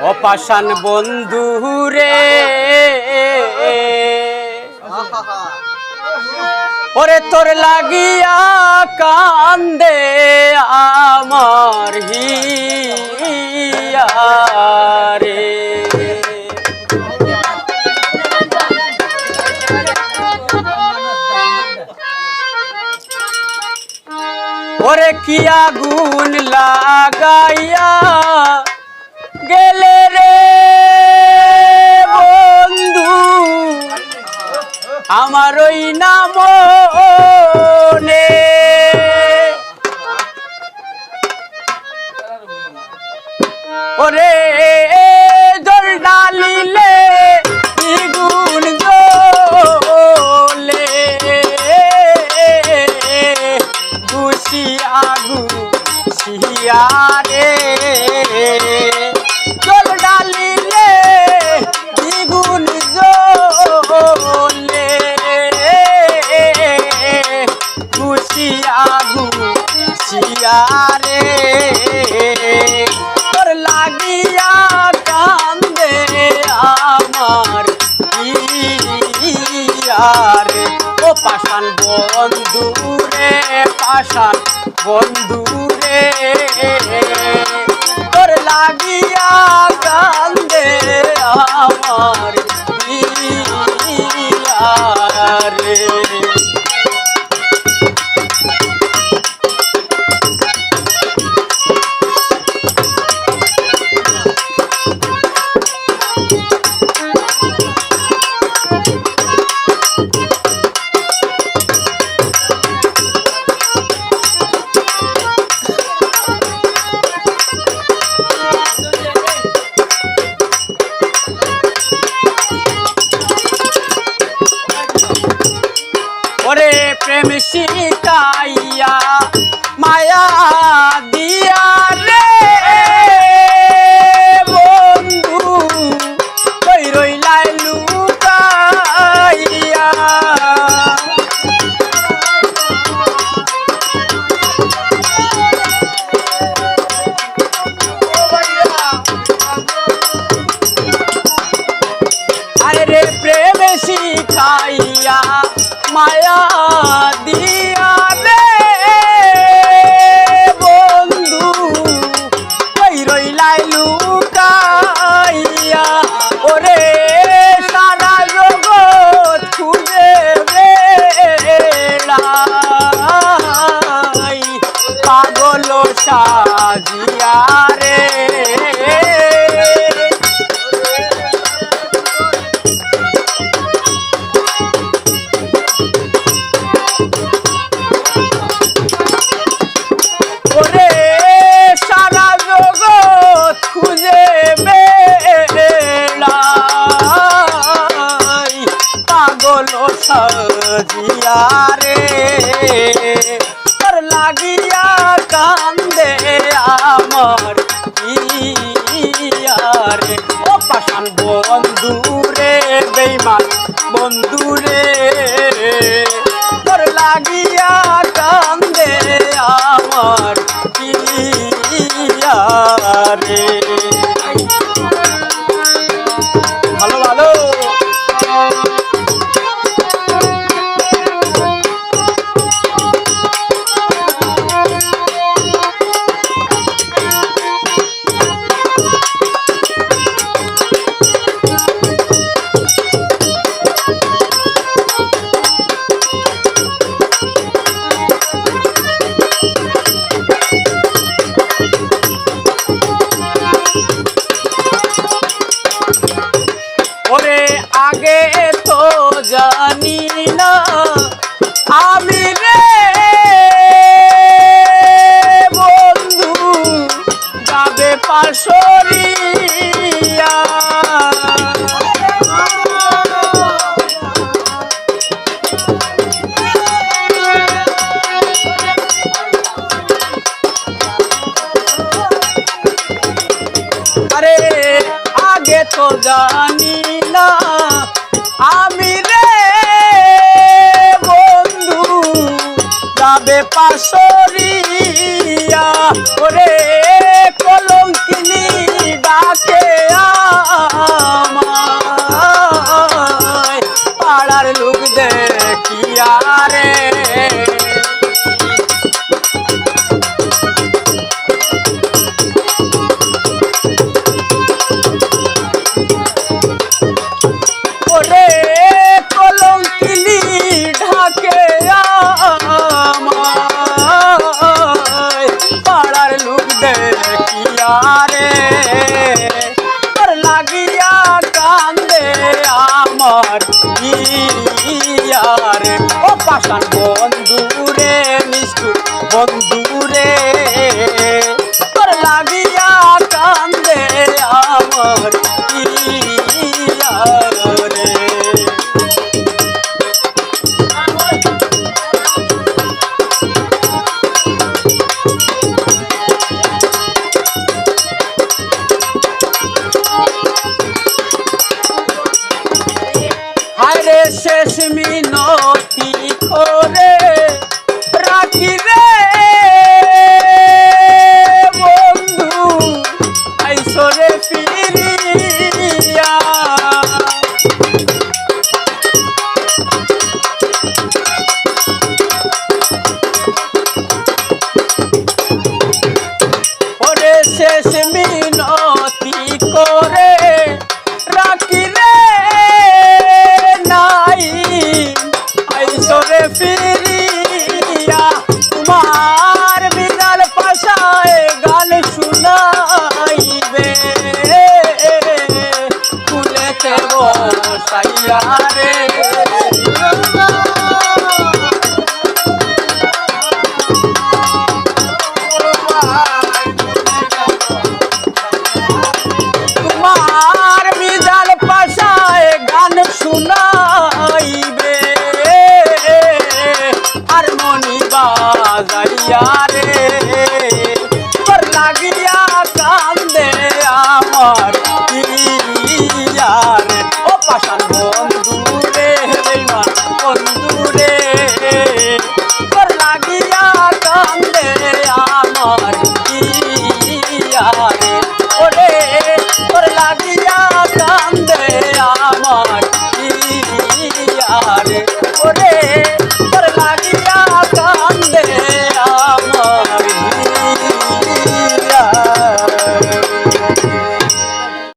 অপাশান বন্ধু রে ওরে তোর লাগিয়া কান্দে আমার হিয়া রে ওরে কি আগুন লাগাইয়া গেলে রে বন্ধু আমার ওই নাম ওরে জল ডালিলে দ্বিগুণ জ্বলে খুশি আগু শিয়ারে জল ডালিলে দ্বিগুণ জ্বলে খুশি আগু শিয়ারে তোর লাগিয়া কান্দে আমার ইয়ারে ও পাশান বন্ধু রে পাশান বন্ধু রে তোর লাগিয়া কান্দে আমার ইয়ারে ওরে প্রেম শিকাইয়া মায়া দিয়া রে বন্ধু কই রইলাই লুকাইয়া আরে রে প্রেম শিকাইয়া মায়া দিয়া রে বন্ধু কই রইলাই লুকাইয়া ওরে সারা জগৎ খুঁজে বেড়াই পাগল সাজিয়া রে সাজিয়া রে তোর লাগিয়া কান্দে আমার ইয়ারে ও পাশান বন্ধু রে বেঈমান বন্ধু রে তোর লাগিয়া কান্দে আমার ইয়ারে ভালো ভালো ওরে আগে তো জানি না আমি রে বন্ধু যাবে পাশরিয়া আরে আগে তো জানি না আমি রে বন্ধু যাবে পাশরিয়া ওরে কলঙ্কিনী ডাকে ইয়ারে ও পাষাণ বন্ধুরে নিষ্ঠুর বন্ধুরে তোর লাগিয়া কান্দে আমার ইয়ারে হায়রে শেষ মিনতি করে রাখি রে বন্ধু আইসরে ফিরিয়া ওরে শেষ মিনতি করে রাখি রে আইসরে ফিরিয়া তোমার বিনাল পাশায় গান শুনাইবে ফুলেতে বসাইয়া রে তোমার বিনাল পাশায় গান শুনাইবে হারমোনি বাজাইয়া রে তোর লাগিয়া